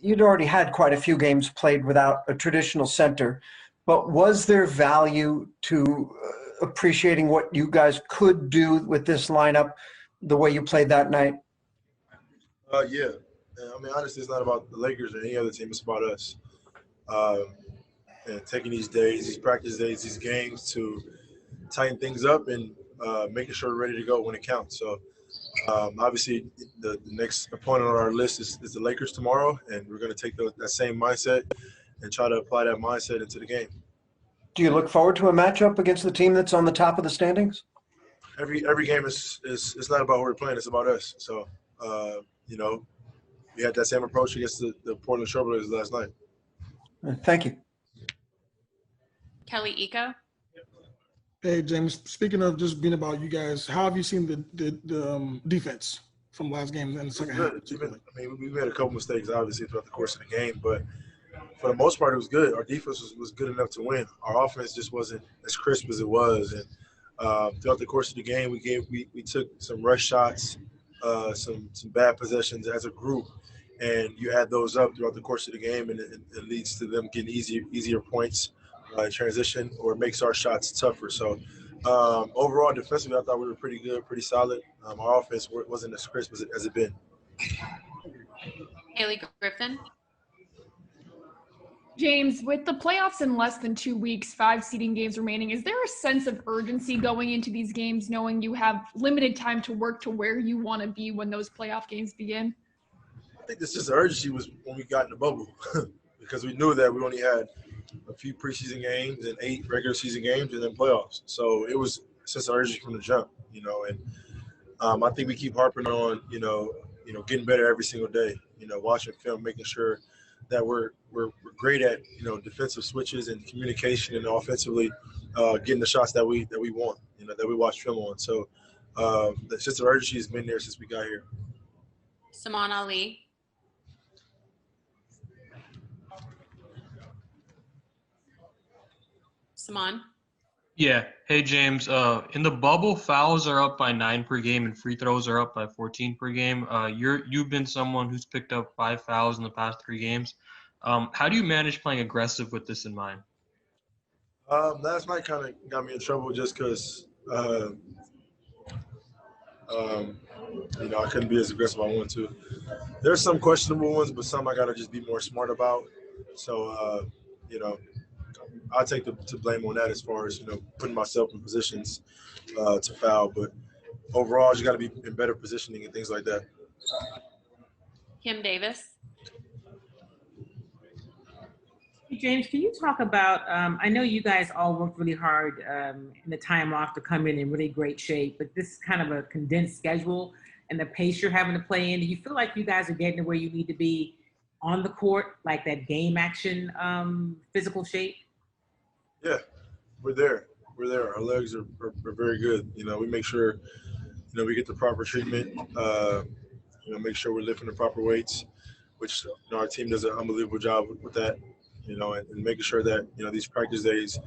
you'd already had quite a few games played without a traditional center, but was there value to appreciating what you guys could do with this lineup the way you played that night? Yeah. I mean, honestly, it's not about the Lakers or any other team. It's about us. Um, and taking these days, these practice days, these games to tighten things up and making sure we're ready to go when it counts. So obviously, the next opponent on our list is the Lakers tomorrow, and we're going to take that same mindset and try to apply that mindset into the game. Do you look forward to a matchup against the team that's on the top of the standings? Every game is it's not about who we're playing; it's about us. So we had that same approach against the Portland Trailblazers last night. Thank you. Kelly Eco. Hey, James, speaking of just being about you guys, how have you seen the defense from last game and the second half? I mean, we made a couple mistakes, obviously, throughout the course of the game, but for the most part, it was good. Our defense was good enough to win. Our offense just wasn't as crisp as it was. And throughout the course of the game, we took some rush shots, some bad possessions as a group, and you add those up throughout the course of the game, and it leads to them getting easier points in transition, or makes our shots tougher. So overall, defensively, I thought we were pretty good, pretty solid. Our offense wasn't as crisp as it been. Haley Griffin. James, with the playoffs in less than 2 weeks, 5 seeding games remaining, is there a sense of urgency going into these games, knowing you have limited time to work to where you want to be when those playoff games begin? I think this just urgency was when we got in the bubble because we knew that we only had a few preseason games and 8 regular season games and then playoffs. So it was a sense of urgency from the jump, and I think we keep harping on, getting better every single day, watching film, making sure that we're great at, defensive switches and communication, and offensively getting the shots that we want, that we watch film on. So that's just the urgency has been there since we got here. Saman Ali. Saman. Yeah. Hey, James. In the bubble, fouls are up by 9 per game and free throws are up by 14 per game. You've been someone who's picked up 5 fouls in the past 3 games. How do you manage playing aggressive with this in mind? Last night kind of got me in trouble just because, I couldn't be as aggressive as I wanted to. There's some questionable ones, but some I got to just be more smart about. So, I'll take the blame on that as far as, putting myself in positions to foul. But overall, you got to be in better positioning and things like that. Kim Davis. James, can you talk about, I know you guys all worked really hard in the time off to come in really great shape, but this is kind of a condensed schedule and the pace you're having to play in. Do you feel like you guys are getting to where you need to be on the court, like that game action physical shape? Yeah, we're there. Our legs are very good. We make sure, we get the proper treatment, make sure we're lifting the proper weights, which our team does an unbelievable job with that. And making sure that, these practice days,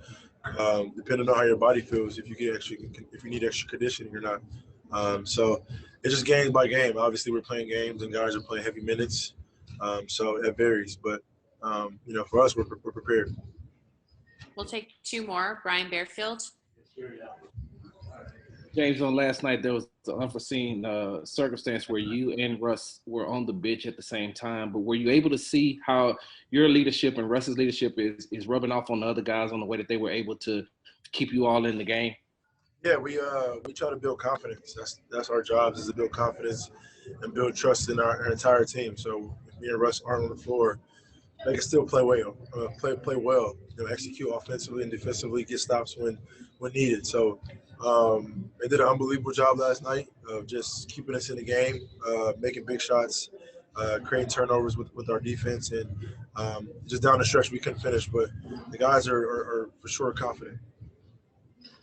depending on how your body feels, if you need extra conditioning or not. So it's just game by game. Obviously, we're playing games and guys are playing heavy minutes. So it varies. But, for us, we're prepared. We'll take 2 more. Brian Bearfield. James, on last night, there was an unforeseen circumstance where you and Russ were on the bench at the same time. But were you able to see how your leadership and Russ's leadership is rubbing off on the other guys on the way that they were able to keep you all in the game? Yeah, we try to build confidence. That's our job, is to build confidence and build trust in our entire team. So if me and Russ aren't on the floor, they can still play well. Play well. Execute offensively and defensively, get stops when needed. So they did an unbelievable job last night of just keeping us in the game, making big shots, creating turnovers with our defense, and just down the stretch we couldn't finish. But the guys are for sure confident.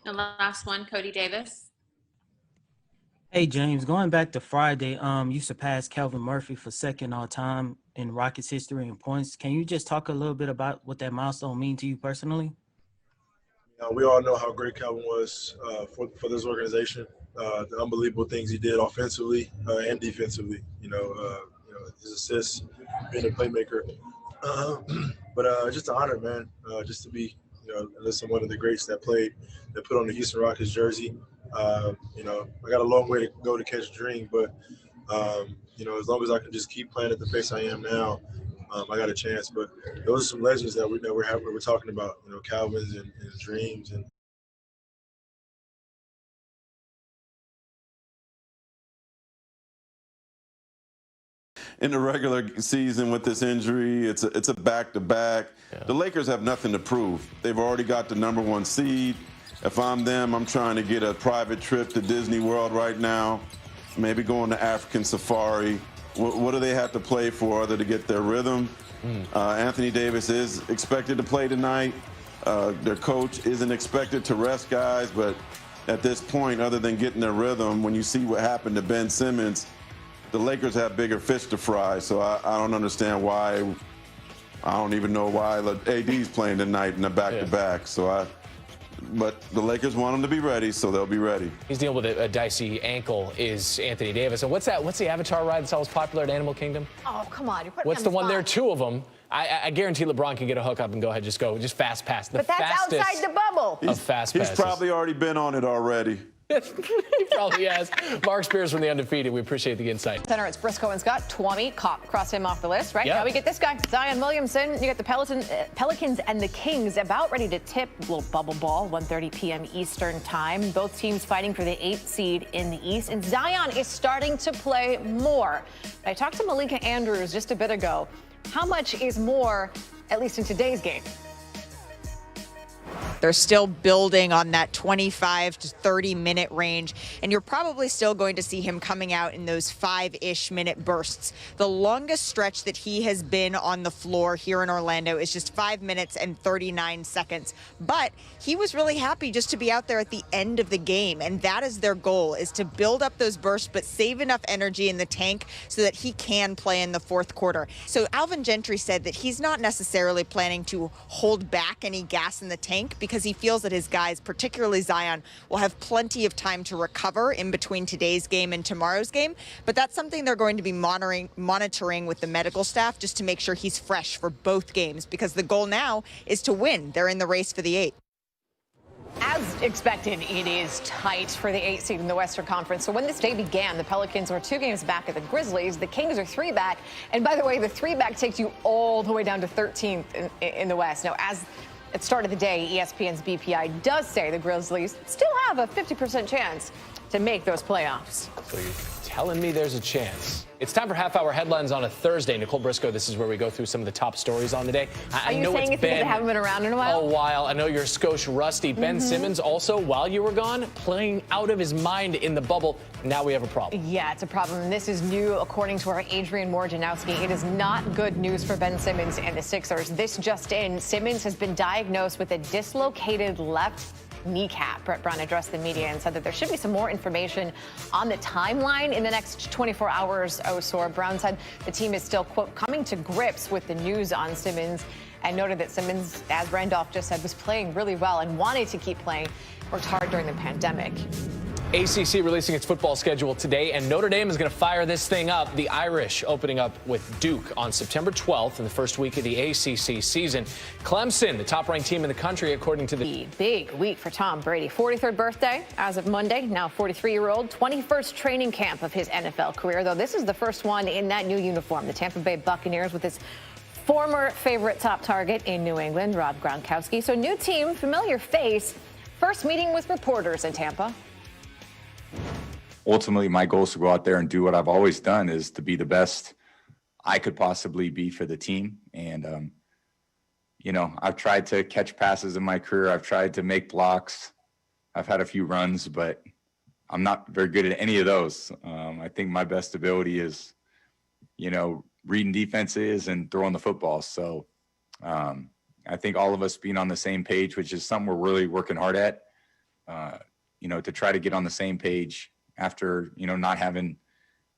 The last one, Cody Davis. Hey, James, going back to Friday, you surpassed Calvin Murphy for second all time in Rockets history in points. Can you just talk a little bit about what that milestone means to you personally? We all know how great Calvin was for this organization. The unbelievable things he did offensively and defensively. his assists, being a playmaker. But just an honor, man, just to be, listen, one of the greats that put on the Houston Rockets jersey. I got a long way to go to catch a dream, but, as long as I can just keep playing at the pace I am now, I got a chance. But those are some legends that we're talking about, Calvin's and Dreams. And in the regular season with this injury, it's a back-to-back. Yeah. The Lakers have nothing to prove. They've already got the #1 seed. If I'm them, I'm trying to get a private trip to Disney World right now, maybe going to African safari. What do they have to play for other to get their rhythm? Anthony Davis is expected to play tonight. Their coach isn't expected to rest guys, but at this point, other than getting their rhythm, when you see what happened to Ben Simmons, the Lakers have bigger fish to fry, so I don't understand why. I don't even know why AD's playing tonight in the back-to-back. But the Lakers want him to be ready, so they'll be ready. He's dealing with a dicey ankle, is Anthony Davis. And what's the Avatar ride that's always popular at Animal Kingdom? Oh, come on. You're putting What's the one there? Two of them. I guarantee LeBron can get a hookup and go ahead, just fast pass. But that's outside the bubble. He's probably already been on it already. He probably has. Mark Spears from The Undefeated. We appreciate the insight. Center, it's Briscoe and Scott. 20, cross him off the list, right? Yep. Now we get this guy, Zion Williamson. You got the Pelicans and the Kings about ready to tip a little bubble ball, 1:30 p.m. Eastern time. Both teams fighting for the 8th seed in the East. And Zion is starting to play more. I talked to Malika Andrews just a bit ago. How much is more, at least in today's game? They're still building on that 25 to 30 minute range, and you're probably still going to see him coming out in those 5-ish minute bursts. The longest stretch that he has been on the floor here in Orlando is just 5 minutes and 39 seconds. But he was really happy just to be out there at the end of the game, and that is their goal, is to build up those bursts but save enough energy in the tank so that he can play in the fourth quarter. So Alvin Gentry said that he's not necessarily planning to hold back any gas in the tank because he feels that his guys, particularly Zion, will have plenty of time to recover in between today's game and tomorrow's game. But that's something they're going to be monitoring with the medical staff just to make sure he's fresh for both games, because the goal now is to win. They're in the race for the 8. As expected, it is tight for the 8th seed in the Western Conference. So when this day began, the Pelicans were 2 games back at the Grizzlies. The Kings are 3 back. And by the way, the 3 back takes you all the way down to 13th in the West. Now, as at the start of the day, ESPN's BPI does say the Grizzlies still have a 50% chance to make those playoffs. So you're telling me there's a chance? It's time for half-hour headlines on a Thursday. Nicole Briscoe, this is where we go through some of the top stories on the day. Are you saying it's because they haven't been around in a while? I know you're skosh rusty. Ben Simmons also, while you were gone, playing out of his mind in the bubble. Now we have a problem. Yeah, it's a problem. This is new, according to our Adrian Wojnarowski. It is not good news for Ben Simmons and the Sixers. This just in, Simmons has been diagnosed with a dislocated left kneecap. Brett Brown addressed the media and said that there should be some more information on the timeline in the next 24 hours. Brown said the team is still, quote, coming to grips with the news on Simmons, and noted that Simmons, as Randolph just said, was playing really well and wanted to keep playing, worked hard during the pandemic. ACC releasing its football schedule today, and Notre Dame is going to fire this thing up. The Irish opening up with Duke on September 12th in the first week of the ACC season. Clemson, the top-ranked team in the country, according to the big week for Tom Brady. 43rd birthday as of Monday, now 43-year-old. 21st training camp of his NFL career, though this is the first one in that new uniform. The Tampa Bay Buccaneers with his former favorite top target in New England, Rob Gronkowski. So new team, familiar face. First meeting with reporters in Tampa. Ultimately, my goal is to go out there and do what I've always done, is to be the best I could possibly be for the team. And, I've tried to catch passes in my career. I've tried to make blocks. I've had a few runs, but I'm not very good at any of those. I think my best ability is, reading defenses and throwing the football. So I think all of us being on the same page, which is something we're really working hard at, to try to get on the same page after, not having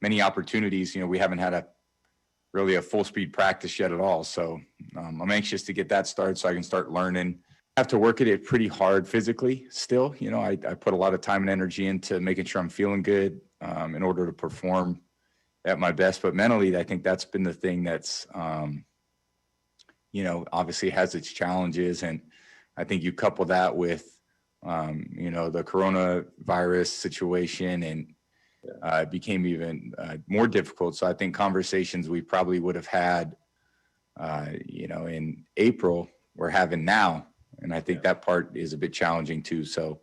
many opportunities. We haven't had a full speed practice yet at all. So I'm anxious to get that started so I can start learning. I have to work at it pretty hard physically still. I put a lot of time and energy into making sure I'm feeling good in order to perform, at my best. But mentally, I think that's been the thing that's, obviously has its challenges. And I think you couple that with, the coronavirus situation, and it became even more difficult. So I think conversations we probably would have had, in April, we're having now. And I think that part is a bit challenging too. So,